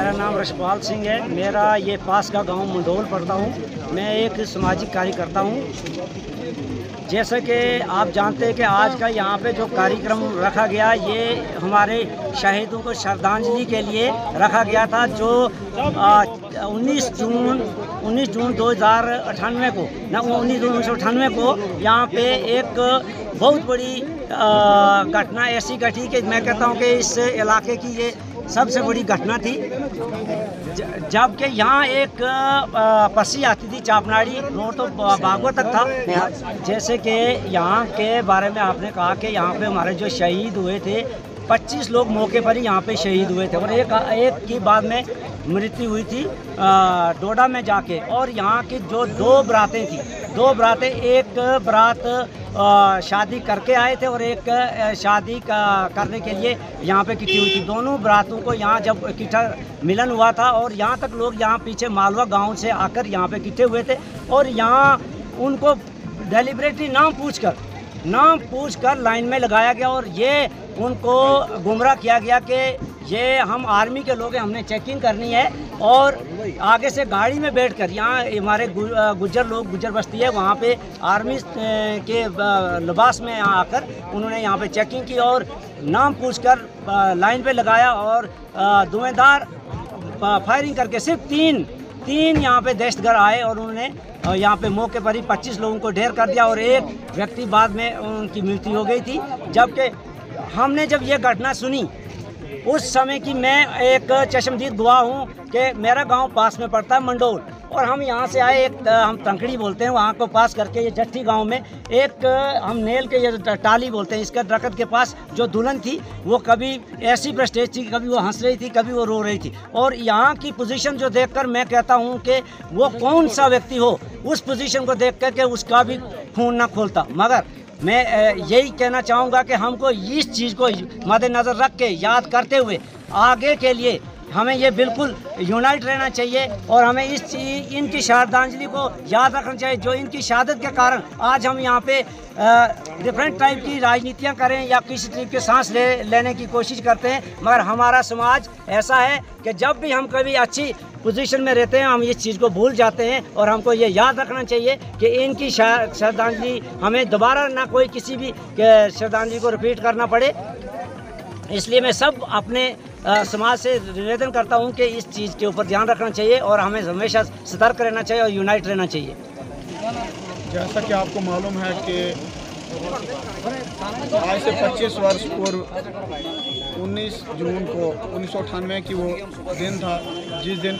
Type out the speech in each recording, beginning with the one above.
मेरा नाम रशपाल सिंह है। मेरा ये पास का गांव मंडोल पड़ता हूँ। मैं एक सामाजिक कार्यकर्ता हूँ। जैसा कि आप जानते हैं कि आज का यहाँ पे जो कार्यक्रम रखा गया, ये हमारे शहीदों को श्रद्धांजलि के लिए रखा गया था, जो 19 जून 2098 को 1998 को यहाँ पे एक बहुत बड़ी घटना ऐसी घटी कि मैं कहता हूँ कि इस इलाके की ये सबसे बड़ी घटना थी। जबकि यहाँ एक पस्सी आती थी, चापनाड़ी रोड तो बागवा तक था। जैसे कि यहाँ के बारे में आपने कहा कि यहाँ पे हमारे जो शहीद हुए थे 25 लोग मौके पर ही यहाँ पे शहीद हुए थे, और एक की बाद में मृत्यु हुई थी डोडा में जाके। और यहाँ की जो दो बरातें थी, दो बरातें, एक बरात शादी करके आए थे और एक शादी करने के लिए यहाँ पे इकट्ठी हुई थी। दोनों बरातों को यहाँ जब इकट्ठा मिलन हुआ था, और यहाँ तक लोग यहाँ पीछे मालवा गांव से आकर यहाँ पे इकट्ठे हुए थे, और यहाँ उनको डेलिबरेटली नाम पूछकर लाइन में लगाया गया, और ये उनको गुमराह किया गया कि ये हम आर्मी के लोग हैं, हमने चेकिंग करनी है। और आगे से गाड़ी में बैठकर यहाँ हमारे गुज्जर बस्ती है, वहाँ पे आर्मी के लिबास में यहाँ आकर उन्होंने यहाँ पे चेकिंग की और नाम पूछकर लाइन पे लगाया, और धुएंधार फायरिंग करके सिर्फ तीन यहाँ पे दहशतगर्द आए, और उन्होंने यहाँ पे मौके पर ही 25 लोगों को ढेर कर दिया, और एक व्यक्ति बाद में उनकी मृत्यु हो गई थी। जबकि हमने जब ये घटना सुनी उस समय की, मैं एक चश्मदीद गवाह हूँ कि मेरा गांव पास में पड़ता है मंडोल, और हम यहाँ से आए, एक हम तंकड़ी बोलते हैं, वहाँ को पास करके ये जट्ठी गांव में एक हम नेल के ये टाली बोलते हैं, इसका दरख्त के पास जो दुल्हन थी वो कभी ऐसी प्रेस्टेज थी, कभी वो हंस रही थी, कभी वो रो रही थी। और यहाँ की पोजीशन जो देखकर मैं कहता हूँ कि वो कौन सा व्यक्ति हो, उस पोजीशन को देख कर के उसका भी खून ना खोलता। मगर मैं यही कहना चाहूँगा कि हमको इस चीज़ को मद्देनज़र रख के, याद करते हुए आगे के लिए हमें ये बिल्कुल यूनाइट रहना चाहिए, और हमें इनकी श्रद्धांजलि को याद रखना चाहिए, जो इनकी शहादत के कारण आज हम यहाँ पे डिफरेंट टाइप की राजनीतियाँ करें या किसी तरीके की सांस लेने की कोशिश करते हैं। मगर हमारा समाज ऐसा है कि जब भी हम कभी अच्छी पोजीशन में रहते हैं, हम इस चीज़ को भूल जाते हैं, और हमको ये याद रखना चाहिए कि इनकी श्रद्धांजलि हमें दोबारा ना कोई किसी भी श्रद्धांजलि को रिपीट करना पड़े। इसलिए मैं सब अपने समाज से निवेदन करता हूं कि इस चीज़ के ऊपर ध्यान रखना चाहिए, और हमें हमेशा सतर्क रहना चाहिए और यूनाइट रहना चाहिए। जैसा कि आपको मालूम है कि आज से 25 वर्ष पूर्व 19 जून को 1998 की वो दिन था, जिस दिन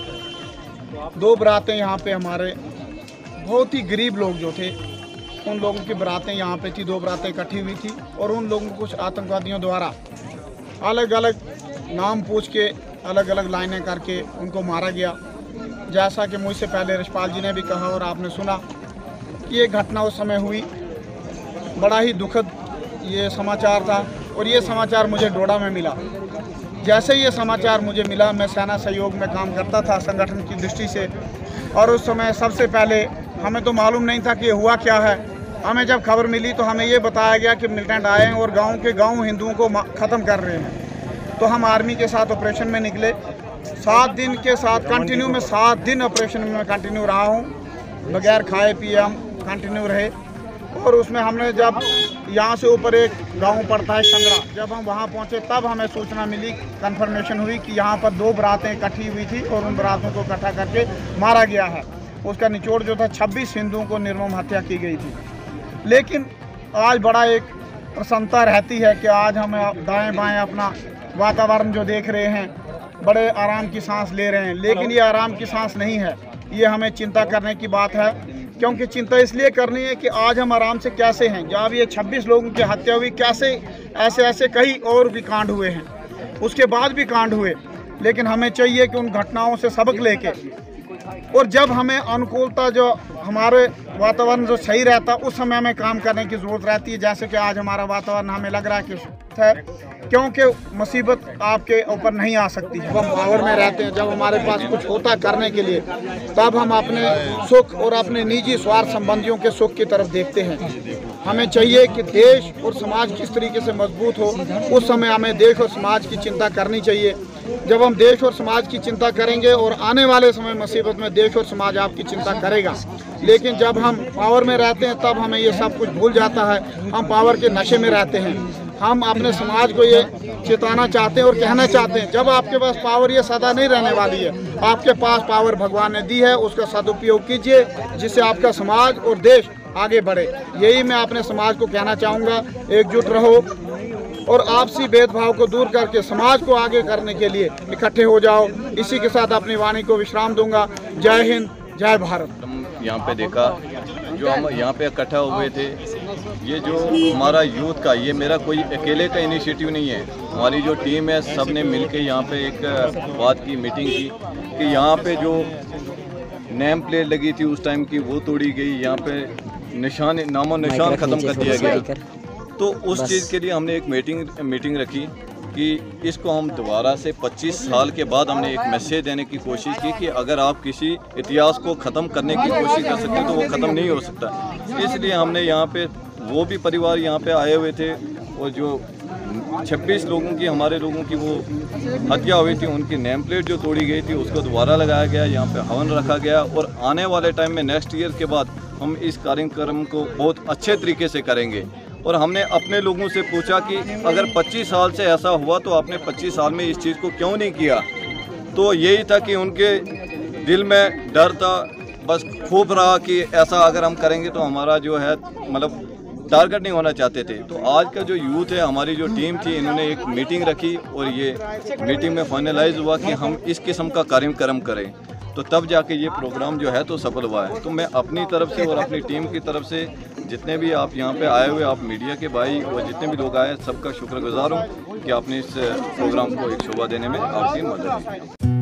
दो बरातें यहाँ पे हमारे बहुत ही गरीब लोग जो थे, उन लोगों की बरातें यहाँ पे थी, दो बरातें इकट्ठी हुई थी, और उन लोगों को कुछ आतंकवादियों द्वारा अलग अलग नाम पूछ के, अलग अलग लाइनें करके उनको मारा गया। जैसा कि मुझसे पहले रशपाल जी ने भी कहा और आपने सुना कि ये घटना उस समय हुई, बड़ा ही दुखद ये समाचार था। और ये समाचार मुझे डोडा में मिला। जैसे ये समाचार मुझे मिला, मैं सेना सहयोग में काम करता था संगठन की दृष्टि से, और उस समय सबसे पहले हमें तो मालूम नहीं था कि ये हुआ क्या है। हमें जब खबर मिली तो हमें ये बताया गया कि मिलिटेंट आए हैं और गांव हिंदुओं को ख़त्म कर रहे हैं। तो हम आर्मी के साथ ऑपरेशन में निकले। 7 दिन के साथ कंटिन्यू में 7 दिन ऑपरेशन में कंटिन्यू रहा हूँ, बगैर खाए पिए हम कंटिन्यू रहे। और उसमें हमने जब यहाँ से ऊपर एक गांव पड़ता है शंगड़ा, जब हम वहाँ पहुँचे तब हमें सूचना मिली, कंफर्मेशन हुई कि यहाँ पर 2 बरातें इकट्ठी हुई थी और उन बरातों को इकट्ठा करके मारा गया है। उसका निचोड़ जो था 26 हिंदुओं को निर्मम हत्या की गई थी। लेकिन आज बड़ा एक प्रसन्नता रहती है कि आज हम दाएँ बाएँ अपना वातावरण जो देख रहे हैं, बड़े आराम की सांस ले रहे हैं। लेकिन ये आराम की सांस नहीं है, ये हमें चिंता करने की बात है। क्योंकि चिंता इसलिए करनी है कि आज हम आराम से कैसे हैं, जब ये 26 लोगों की हत्या हुई, कैसे ऐसे कई और भी कांड हुए हैं, उसके बाद भी कांड हुए। लेकिन हमें चाहिए कि उन घटनाओं से सबक लेके, और जब हमें अनुकूलता, जो हमारे वातावरण जो सही रहता, उस समय हमें काम करने की ज़रूरत रहती है। जैसे कि आज हमारा वातावरण हमें लग रहा है कि है, क्योंकि मुसीबत आपके ऊपर नहीं आ सकती है। हम पावर में रहते हैं, जब हमारे पास कुछ होता करने के लिए, तब हम अपने सुख और अपने निजी स्वार्थ संबंधियों के सुख की तरफ देखते हैं। हमें चाहिए कि देश और समाज किस तरीके से मजबूत हो, उस समय हमें देश और समाज की चिंता करनी चाहिए। जब हम देश और समाज की चिंता करेंगे और आने वाले समय मुसीबत में देश और समाज आपकी चिंता करेगा। लेकिन जब हम पावर में रहते हैं तब हमें ये सब कुछ भूल जाता है, हम पावर के नशे में रहते हैं। हम अपने समाज को ये चेताना चाहते हैं और कहना चाहते हैं, जब आपके पास पावर ये सदा नहीं रहने वाली है। आपके पास पावर भगवान ने दी है, उसका सदुपयोग कीजिए जिससे आपका समाज और देश आगे बढ़े। यही मैं अपने समाज को कहना चाहूँगा, एकजुट रहो और आपसी भेदभाव को दूर करके समाज को आगे करने के लिए इकट्ठे हो जाओ। इसी के साथ अपनी वाणी को विश्राम दूंगा। जय हिंद, जय भारत। यहाँ पे देखा जो हम यहाँ पे इकट्ठा हुए थे, ये जो हमारा यूथ का, ये मेरा कोई अकेले का इनिशिएटिव नहीं है। हमारी जो टीम है सब ने मिल के यहाँ पे एक बात की, मीटिंग की कि यहाँ पे जो नेम प्लेट लगी थी उस टाइम की वो तोड़ी गई, यहाँ पे निशान, नामो निशान ख़त्म कर दिया गया। तो उस चीज़ के लिए हमने एक मीटिंग रखी कि इसको हम दोबारा से 25 साल के बाद हमने एक मैसेज देने की कोशिश की कि अगर आप किसी इतिहास को ख़त्म करने की कोशिश कर सकते हैं तो वो ख़त्म नहीं हो सकता। इसलिए हमने यहाँ पे वो भी परिवार यहाँ पे आए हुए थे और जो 26 लोगों की, हमारे लोगों की वो हत्या हुई थी, उनकी नेम प्लेट जो तोड़ी गई थी उसको दोबारा लगाया गया, यहाँ पे हवन रखा गया। और आने वाले टाइम में नेक्स्ट ईयर के बाद हम इस कार्यक्रम को बहुत अच्छे तरीके से करेंगे। और हमने अपने लोगों से पूछा कि अगर 25 साल से ऐसा हुआ तो आपने 25 साल में इस चीज़ को क्यों नहीं किया। तो यही था कि उनके दिल में डर था, बस खूब रहा कि ऐसा अगर हम करेंगे तो हमारा जो है मतलब टारगेट नहीं होना चाहते थे। तो आज का जो यूथ है, हमारी जो टीम थी, इन्होंने एक मीटिंग रखी और ये मीटिंग में फाइनलाइज हुआ कि हम इस किस्म का कार्यक्रम करें। तो तब जाके ये प्रोग्राम जो है तो सफल हुआ है। तो मैं अपनी तरफ से और अपनी टीम की तरफ से, जितने भी आप यहाँ पे आए हुए, आप मीडिया के भाई और जितने भी लोग आए, सबका शुक्रगुजार हूँ कि आपने इस प्रोग्राम को एक शोभा देने में आपकी मदद की।